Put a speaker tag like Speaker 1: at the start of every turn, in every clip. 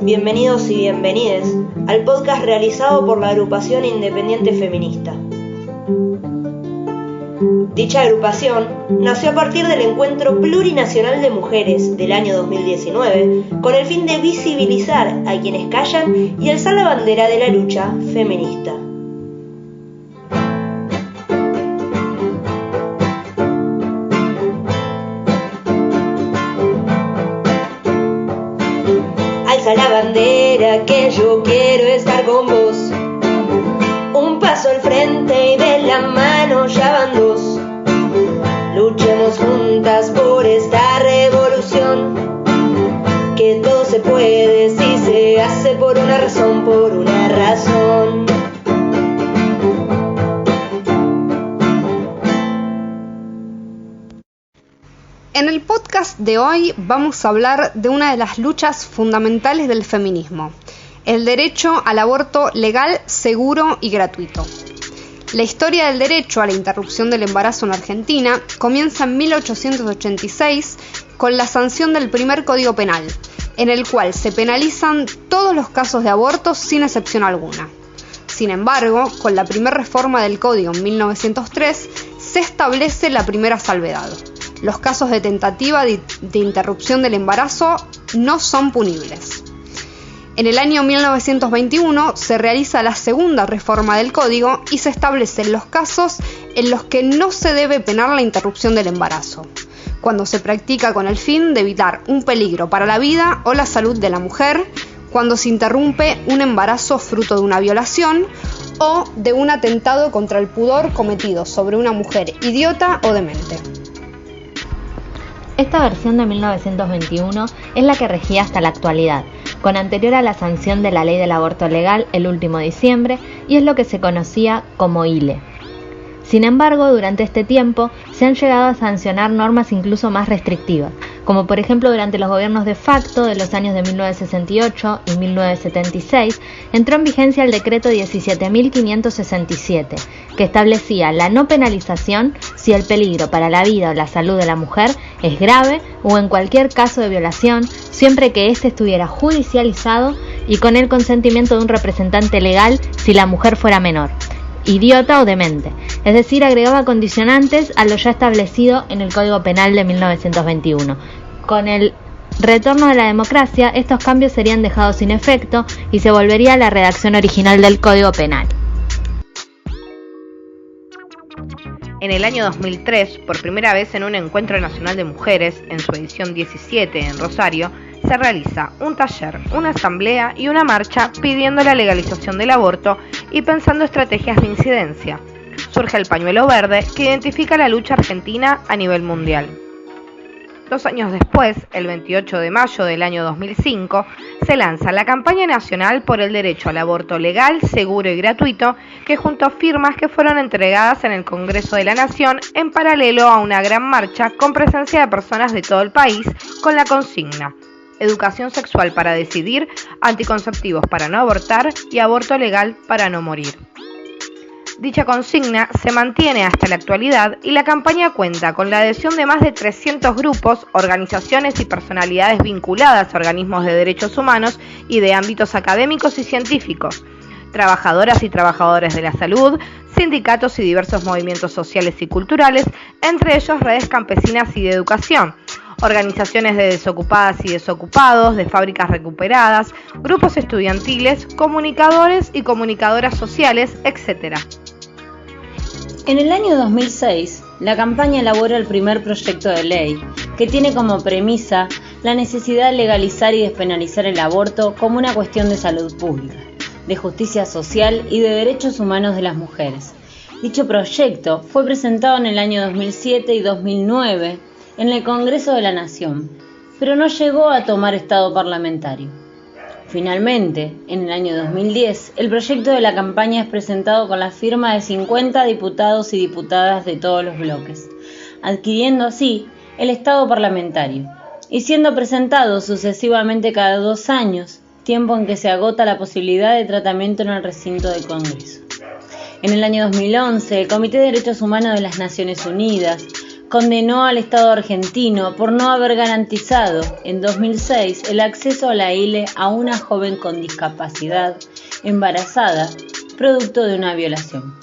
Speaker 1: bienvenidos y bienvenides al podcast realizado por la agrupación independiente feminista. Dicha agrupación nació a partir del Encuentro Plurinacional de Mujeres del año 2019 con el fin de visibilizar a quienes callan y alzar la bandera de la lucha feminista. Alza la bandera que yo quiero estar con vos. Un paso al frente y de la mano ya van dos. Luchemos juntas por esta revolución. Que todo se puede si se hace por una razón, por una razón.
Speaker 2: En el podcast de hoy vamos a hablar de una de las luchas fundamentales del feminismo, el derecho al aborto legal, seguro y gratuito. La historia del derecho a la interrupción del embarazo en Argentina comienza en 1886 con la sanción del primer Código Penal, en el cual se penalizan todos los casos de aborto sin excepción alguna. Sin embargo, con la primera reforma del Código en 1903 se establece la primera salvedad. Los casos de tentativa de interrupción del embarazo no son punibles. En el año 1921 se realiza la segunda reforma del Código y se establecen los casos en los que no se debe penar la interrupción del embarazo, cuando se practica con el fin de evitar un peligro para la vida o la salud de la mujer, cuando se interrumpe un embarazo fruto de una violación o de un atentado contra el pudor cometido sobre una mujer idiota o demente.
Speaker 3: Esta versión de 1921 es la que regía hasta la actualidad, con anterior a la sanción de la ley del aborto legal el último diciembre, y es lo que se conocía como ILE. Sin embargo, durante este tiempo se han llegado a sancionar normas incluso más restrictivas, como por ejemplo durante los gobiernos de facto de los años de 1968 y 1976, entró en vigencia el decreto 17.567, que establecía la no penalización si el peligro para la vida o la salud de la mujer es grave o en cualquier caso de violación, siempre que éste estuviera judicializado y con el consentimiento de un representante legal si la mujer fuera menor, idiota o demente, es decir, agregaba condicionantes a lo ya establecido en el Código Penal de 1921. Con el retorno de la democracia, estos cambios serían dejados sin efecto y se volvería a la redacción original del Código Penal.
Speaker 4: En el año 2003, por primera vez en un encuentro nacional de mujeres, en su edición 17 en Rosario, se realiza un taller, una asamblea y una marcha pidiendo la legalización del aborto y pensando estrategias de incidencia. Surge el pañuelo verde que identifica la lucha argentina a nivel mundial. 2 años después, el 28 de mayo del año 2005, se lanza la campaña nacional por el derecho al aborto legal, seguro y gratuito, que juntó firmas que fueron entregadas en el Congreso de la Nación en paralelo a una gran marcha con presencia de personas de todo el país con la consigna: educación sexual para decidir, anticonceptivos para no abortar y aborto legal para no morir. Dicha consigna se mantiene hasta la actualidad y la campaña cuenta con la adhesión de más de 300 grupos, organizaciones y personalidades vinculadas a organismos de derechos humanos y de ámbitos académicos y científicos, trabajadoras y trabajadores de la salud, sindicatos y diversos movimientos sociales y culturales, entre ellos redes campesinas y de educación, organizaciones de desocupadas y desocupados, de fábricas recuperadas, grupos estudiantiles, comunicadores y comunicadoras sociales, etc.
Speaker 5: En el año 2006, la campaña elaboró el primer proyecto de ley, que tiene como premisa la necesidad de legalizar y despenalizar el aborto como una cuestión de salud pública, de justicia social y de derechos humanos de las mujeres. Dicho proyecto fue presentado en el año 2007 y 2009 en el Congreso de la Nación, pero no llegó a tomar estado parlamentario. Finalmente, en el año 2010, el proyecto de la campaña es presentado con la firma de 50 diputados y diputadas de todos los bloques, adquiriendo así el estado parlamentario y siendo presentado sucesivamente cada 2 años, tiempo en que se agota la posibilidad de tratamiento en el recinto del Congreso. En el año 2011, el Comité de Derechos Humanos de las Naciones Unidas condenó al Estado argentino por no haber garantizado en 2006 el acceso a la ILE a una joven con discapacidad embarazada, producto de una violación.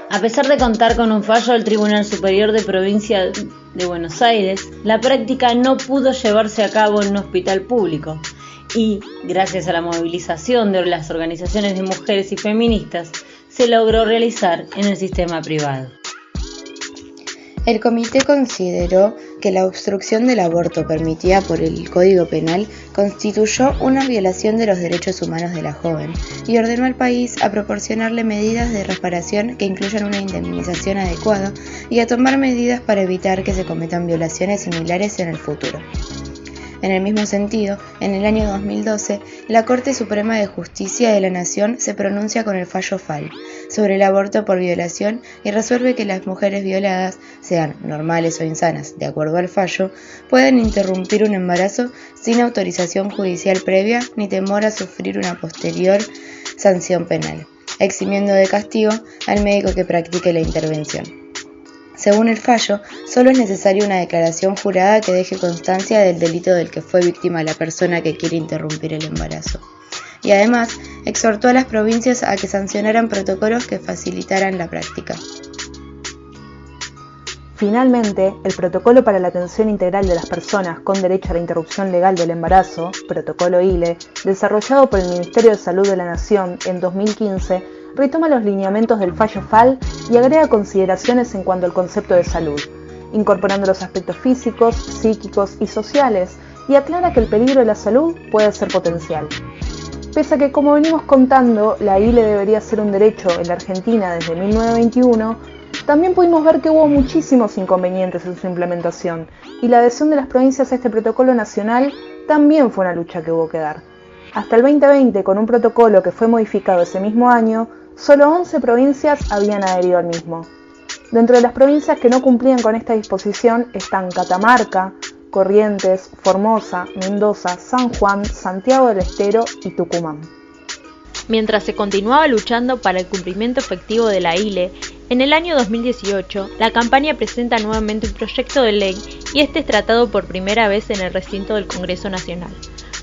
Speaker 5: A pesar de contar con un fallo del Tribunal Superior de Provincia de Buenos Aires, la práctica no pudo llevarse a cabo en un hospital público y, gracias a la movilización de las organizaciones de mujeres y feministas, se logró realizar en el sistema privado.
Speaker 6: El comité consideró que la obstrucción del aborto permitida por el Código Penal constituyó una violación de los derechos humanos de la joven y ordenó al país a proporcionarle medidas de reparación que incluyan una indemnización adecuada y a tomar medidas para evitar que se cometan violaciones similares en el futuro. En el mismo sentido, en el año 2012, la Corte Suprema de Justicia de la Nación se pronuncia con el fallo FAL sobre el aborto por violación y resuelve que las mujeres violadas, sean normales o insanas, de acuerdo al fallo, pueden interrumpir un embarazo sin autorización judicial previa ni temor a sufrir una posterior sanción penal, eximiendo de castigo al médico que practique la intervención. Según el fallo, solo es necesaria una declaración jurada que deje constancia del delito del que fue víctima la persona que quiere interrumpir el embarazo. Y además, exhortó a las provincias a que sancionaran protocolos que facilitaran la práctica.
Speaker 7: Finalmente, el Protocolo para la Atención Integral de las Personas con Derecho a la Interrupción Legal del Embarazo, Protocolo ILE, desarrollado por el Ministerio de Salud de la Nación en 2015, retoma los lineamientos del fallo FAL y agrega consideraciones en cuanto al concepto de salud, incorporando los aspectos físicos, psíquicos y sociales, y aclara que el peligro de la salud puede ser potencial. Pese a que, como venimos contando, la ILE debería ser un derecho en la Argentina desde 1921, también pudimos ver que hubo muchísimos inconvenientes en su implementación, y la adhesión de las provincias a este protocolo nacional también fue una lucha que hubo que dar. Hasta el 2020, con un protocolo que fue modificado ese mismo año, solo 11 provincias habían adherido al mismo. Dentro de las provincias que no cumplían con esta disposición están Catamarca, Corrientes, Formosa, Mendoza, San Juan, Santiago del Estero y Tucumán.
Speaker 3: Mientras se continuaba luchando para el cumplimiento efectivo de la ILE, en el año 2018, la campaña presenta nuevamente un proyecto de ley y este es tratado por primera vez en el recinto del Congreso Nacional,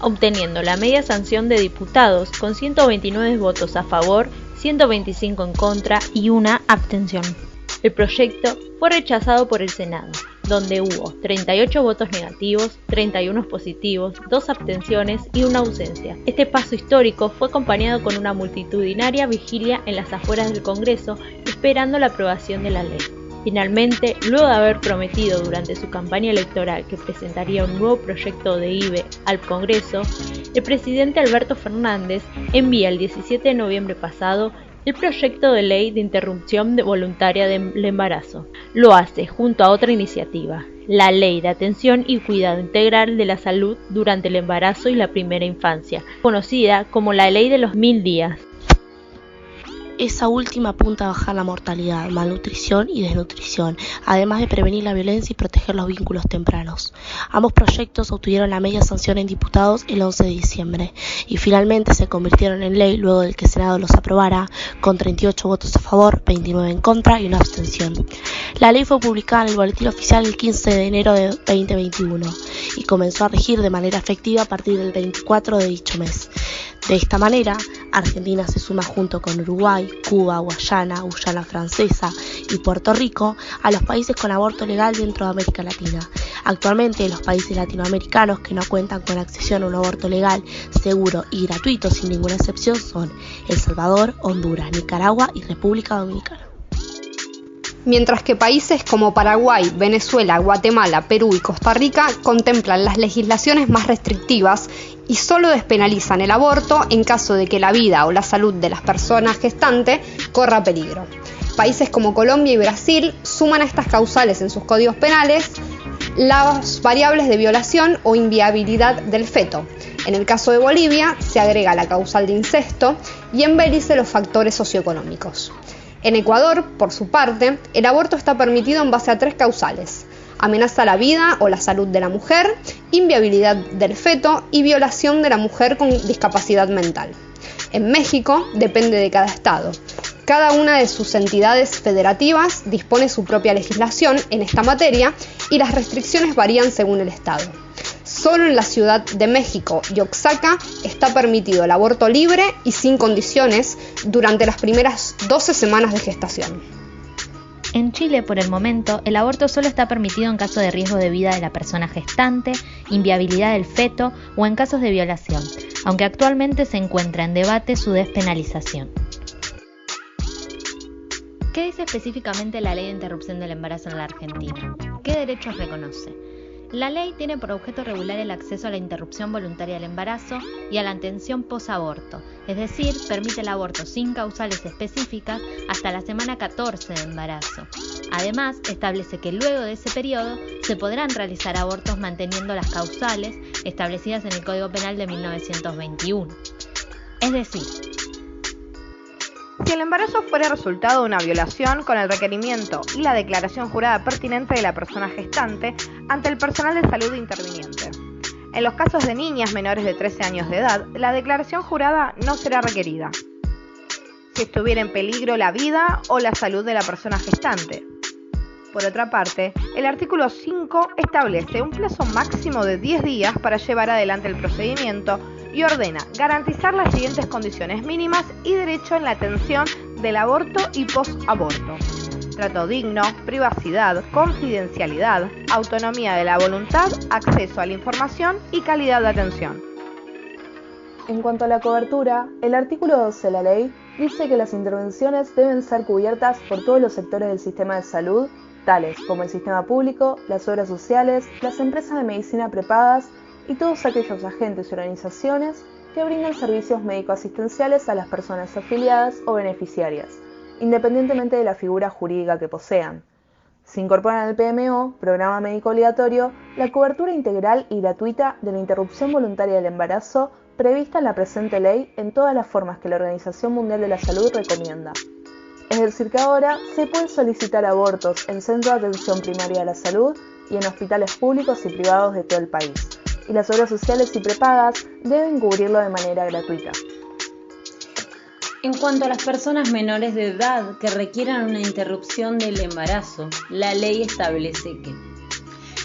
Speaker 3: obteniendo la media sanción de diputados con 129 votos a favor, 125 en contra y una abstención. El proyecto fue rechazado por el Senado, donde hubo 38 votos negativos, 31 positivos, 2 abstenciones y una ausencia. Este paso histórico fue acompañado con una multitudinaria vigilia en las afueras del Congreso, esperando la aprobación de la ley. Finalmente, luego de haber prometido durante su campaña electoral que presentaría un nuevo proyecto de IVE al Congreso, el presidente Alberto Fernández envía el 17 de noviembre pasado el proyecto de ley de interrupción voluntaria del embarazo. Lo hace junto a otra iniciativa, la Ley de Atención y Cuidado Integral de la Salud durante el embarazo y la primera infancia, conocida como la Ley de los 1000 días.
Speaker 8: Esa última apunta a bajar la mortalidad, malnutrición y desnutrición, además de prevenir la violencia y proteger los vínculos tempranos. Ambos proyectos obtuvieron la media sanción en diputados el 11 de diciembre y finalmente se convirtieron en ley luego de que el Senado los aprobara con 38 votos a favor, 29 en contra y una abstención. La ley fue publicada en el Boletín Oficial el 15 de enero de 2021 y comenzó a regir de manera efectiva a partir del 24 de dicho mes. De esta manera, Argentina se suma junto con Uruguay, Cuba, Guyana Francesa y Puerto Rico a los países con aborto legal dentro de América Latina. Actualmente, los países latinoamericanos que no cuentan con accesión a un aborto legal, seguro y gratuito sin ninguna excepción son El Salvador, Honduras, Nicaragua y República Dominicana.
Speaker 2: Mientras que países como Paraguay, Venezuela, Guatemala, Perú y Costa Rica contemplan las legislaciones más restrictivas y solo despenalizan el aborto en caso de que la vida o la salud de las personas gestantes corra peligro. Países como Colombia y Brasil suman a estas causales en sus códigos penales las variables de violación o inviabilidad del feto. En el caso de Bolivia se agrega la causal de incesto y en Belice los factores socioeconómicos. En Ecuador, por su parte, el aborto está permitido en base a 3 causales: amenaza a la vida o la salud de la mujer, inviabilidad del feto y violación de la mujer con discapacidad mental. En México, depende de cada estado. Cada una de sus entidades federativas dispone su propia legislación en esta materia y las restricciones varían según el estado. Solo en la Ciudad de México y Oaxaca está permitido el aborto libre y sin condiciones durante las primeras 12 semanas de gestación.
Speaker 3: En Chile, por el momento, el aborto solo está permitido en caso de riesgo de vida de la persona gestante, inviabilidad del feto o en casos de violación, aunque actualmente se encuentra en debate su despenalización. ¿Qué dice específicamente la Ley de Interrupción del Embarazo en la Argentina? ¿Qué derechos reconoce? La ley tiene por objeto regular el acceso a la interrupción voluntaria del embarazo y a la atención posaborto, es decir, permite el aborto sin causales específicas hasta la semana 14 de embarazo. Además, establece que luego de ese periodo se podrán realizar abortos manteniendo las causales establecidas en el Código Penal de 1921. Es decir,
Speaker 4: si el embarazo fuera resultado de una violación, con el requerimiento y la declaración jurada pertinente de la persona gestante ante el personal de salud interviniente. En los casos de niñas menores de 13 años de edad, la declaración jurada no será requerida si estuviera en peligro la vida o la salud de la persona gestante. Por otra parte, el artículo 5 establece un plazo máximo de 10 días para llevar adelante el procedimiento y ordena garantizar las siguientes condiciones mínimas y derecho en la atención del aborto y post-aborto: trato digno, privacidad, confidencialidad, autonomía de la voluntad, acceso a la información y calidad de atención.
Speaker 7: En cuanto a la cobertura, el artículo 12 de la ley dice que las intervenciones deben ser cubiertas por todos los sectores del sistema de salud, tales como el sistema público, las obras sociales, las empresas de medicina prepagas y todos aquellos agentes y organizaciones que brindan servicios médico-asistenciales a las personas afiliadas o beneficiarias, independientemente de la figura jurídica que posean. Se incorporan al PMO, Programa Médico Obligatorio, la cobertura integral y gratuita de la interrupción voluntaria del embarazo prevista en la presente ley en todas las formas que la Organización Mundial de la Salud recomienda. Es decir, que ahora se pueden solicitar abortos en centros de atención primaria de la salud y en hospitales públicos y privados de todo el país, y las obras sociales y prepagas deben cubrirlo de manera gratuita.
Speaker 5: En cuanto a las personas menores de edad que requieran una interrupción del embarazo, la ley establece que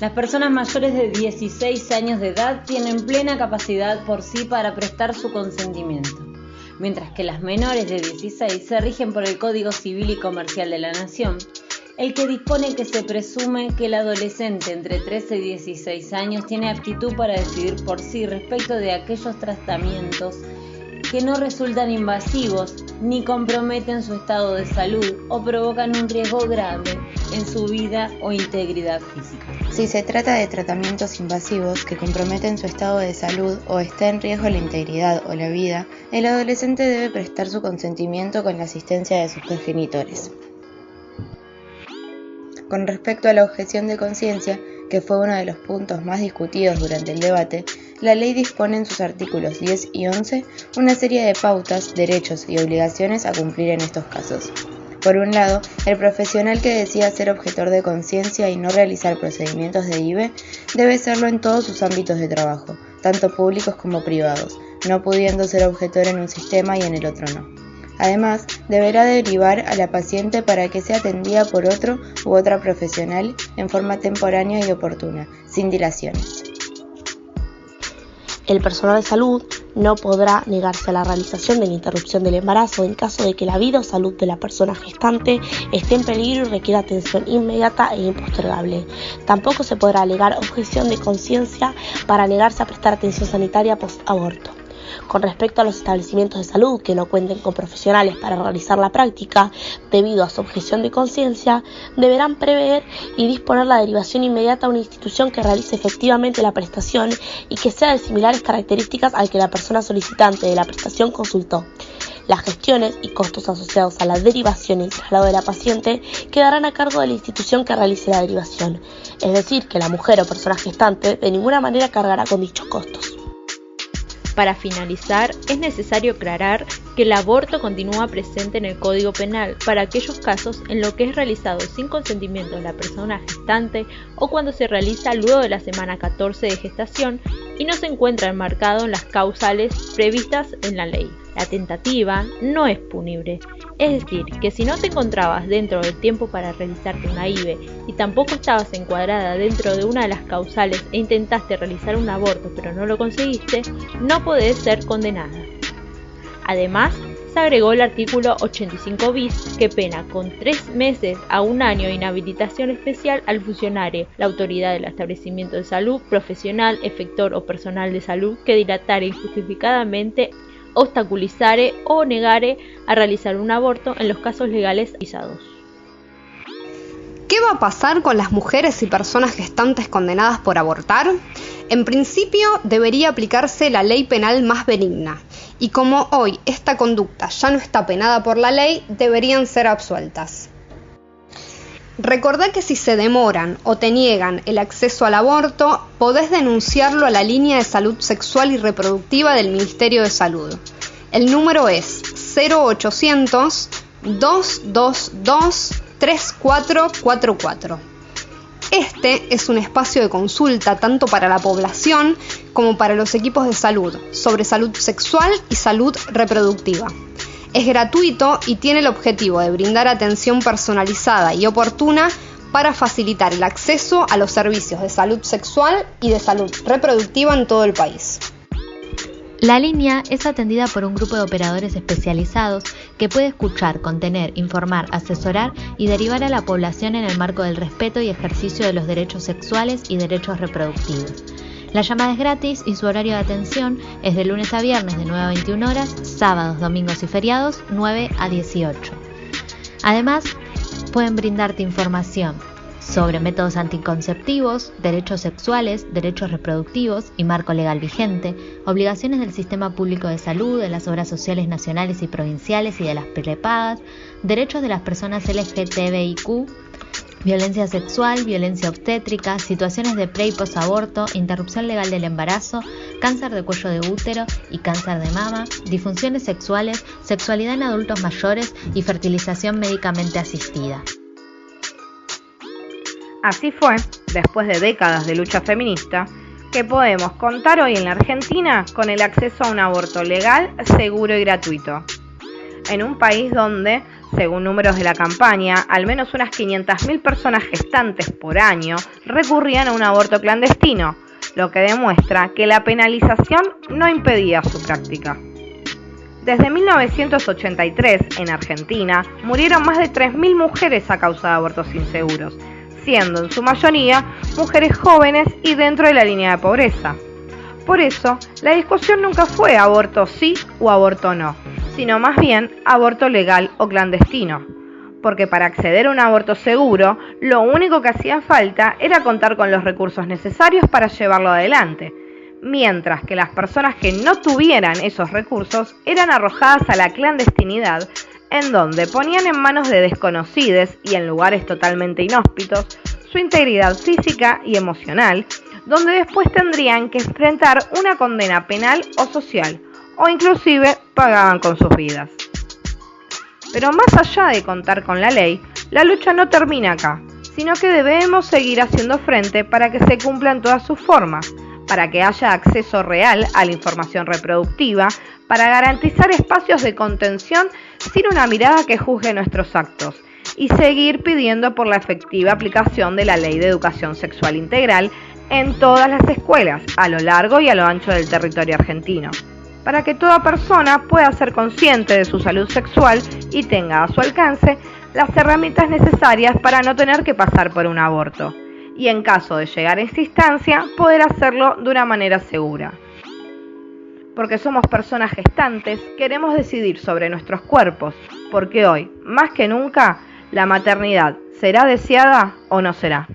Speaker 5: las personas mayores de 16 años de edad tienen plena capacidad por sí para prestar su consentimiento, mientras que las menores de 16 se rigen por el Código Civil y Comercial de la Nación, el que dispone que se presume que el adolescente entre 13 y 16 años tiene aptitud para decidir por sí respecto de aquellos tratamientos que no resultan invasivos ni comprometen su estado de salud o provocan un riesgo grave en su vida o integridad física.
Speaker 6: Si se trata de tratamientos invasivos que comprometen su estado de salud o está en riesgo la integridad o la vida, el adolescente debe prestar su consentimiento con la asistencia de sus progenitores. Con respecto a la objeción de conciencia, que fue uno de los puntos más discutidos durante el debate, la ley dispone en sus artículos 10 y 11 una serie de pautas, derechos y obligaciones a cumplir en estos casos. Por un lado, el profesional que decida ser objetor de conciencia y no realizar procedimientos de IVE debe serlo en todos sus ámbitos de trabajo, tanto públicos como privados, no pudiendo ser objetor en un sistema y en el otro no. Además, deberá derivar a la paciente para que sea atendida por otro u otra profesional en forma temporánea y oportuna, sin dilaciones.
Speaker 8: El personal de salud no podrá negarse a la realización de la interrupción del embarazo en caso de que la vida o salud de la persona gestante esté en peligro y requiera atención inmediata e impostergable. Tampoco se podrá alegar objeción de conciencia para negarse a prestar atención sanitaria post-aborto. Con respecto a los establecimientos de salud que no cuenten con profesionales para realizar la práctica, debido a su objeción de conciencia, deberán prever y disponer la derivación inmediata a una institución que realice efectivamente la prestación y que sea de similares características al que la persona solicitante de la prestación consultó. Las gestiones y costos asociados a la derivación y el traslado de la paciente quedarán a cargo de la institución que realice la derivación, es decir, que la mujer o persona gestante de ninguna manera cargará con dichos costos.
Speaker 3: Para finalizar, es necesario aclarar que el aborto continúa presente en el Código Penal para aquellos casos en los que es realizado sin consentimiento de la persona gestante o cuando se realiza luego de la semana 14 de gestación y no se encuentra enmarcado en las causales previstas en la ley. La tentativa no es punible Es decir, que si no te encontrabas dentro del tiempo para realizarte una IVE y tampoco estabas encuadrada dentro de una de las causales e intentaste realizar un aborto pero no lo conseguiste, no podés ser condenada. Además, se agregó el artículo 85 bis que pena con 3 meses a 1 año de inhabilitación especial al funcionario, la autoridad del establecimiento de salud, profesional, efector o personal de salud que dilatare injustificadamente, obstaculizare o negare a realizar un aborto en los casos legales autorizados.
Speaker 2: ¿Qué va a pasar con las mujeres y personas gestantes condenadas por abortar? En principio debería aplicarse la ley penal más benigna, y como hoy esta conducta ya no está penada por la ley, deberían ser absueltas. Recordá que si se demoran o te niegan el acceso al aborto, podés denunciarlo a la línea de salud sexual y reproductiva del Ministerio de Salud. El número es 0800 222 3444. Este es un espacio de consulta tanto para la población como para los equipos de salud sobre salud sexual y salud reproductiva. Es gratuito y tiene el objetivo de brindar atención personalizada y oportuna para facilitar el acceso a los servicios de salud sexual y de salud reproductiva en todo el país.
Speaker 3: La línea es atendida por un grupo de operadores especializados que puede escuchar, contener, informar, asesorar y derivar a la población en el marco del respeto y ejercicio de los derechos sexuales y derechos reproductivos. La llamada es gratis y su horario de atención es de lunes a viernes de 9 a 21 horas, sábados, domingos y feriados 9 a 18. Además, pueden brindarte información sobre métodos anticonceptivos, derechos sexuales, derechos reproductivos y marco legal vigente, obligaciones del sistema público de salud, de las obras sociales nacionales y provinciales y de las prepagas, derechos de las personas LGTBIQ, violencia sexual, violencia obstétrica, situaciones de pre y posaborto, interrupción legal del embarazo, cáncer de cuello de útero y cáncer de mama, disfunciones sexuales, sexualidad en adultos mayores y fertilización médicamente asistida.
Speaker 4: Así fue, después de décadas de lucha feminista, que podemos contar hoy en la Argentina con el acceso a un aborto legal, seguro y gratuito. En un país donde, según números de la campaña, al menos unas 500.000 personas gestantes por año recurrían a un aborto clandestino, lo que demuestra que la penalización no impedía su práctica. Desde 1983, en Argentina, murieron más de 3.000 mujeres a causa de abortos inseguros, siendo en su mayoría mujeres jóvenes y dentro de la línea de pobreza. Por eso, la discusión nunca fue aborto sí o aborto no, sino más bien aborto legal o clandestino, porque para acceder a un aborto seguro, lo único que hacía falta era contar con los recursos necesarios para llevarlo adelante, mientras que las personas que no tuvieran esos recursos eran arrojadas a la clandestinidad, en donde ponían en manos de desconocidos y en lugares totalmente inhóspitos su integridad física y emocional, donde después tendrían que enfrentar una condena penal o social, o inclusive pagaban con sus vidas. Pero más allá de contar con la ley, la lucha no termina acá, sino que debemos seguir haciendo frente para que se cumplan todas sus formas, para que haya acceso real a la información reproductiva, para garantizar espacios de contención sin una mirada que juzgue nuestros actos, y seguir pidiendo por la efectiva aplicación de la Ley de Educación Sexual Integral en todas las escuelas, a lo largo y a lo ancho del territorio argentino, para que toda persona pueda ser consciente de su salud sexual y tenga a su alcance las herramientas necesarias para no tener que pasar por un aborto, y en caso de llegar a esta instancia, poder hacerlo de una manera segura. Porque somos personas gestantes, queremos decidir sobre nuestros cuerpos, porque hoy, más que nunca, la maternidad, ¿será deseada o no será?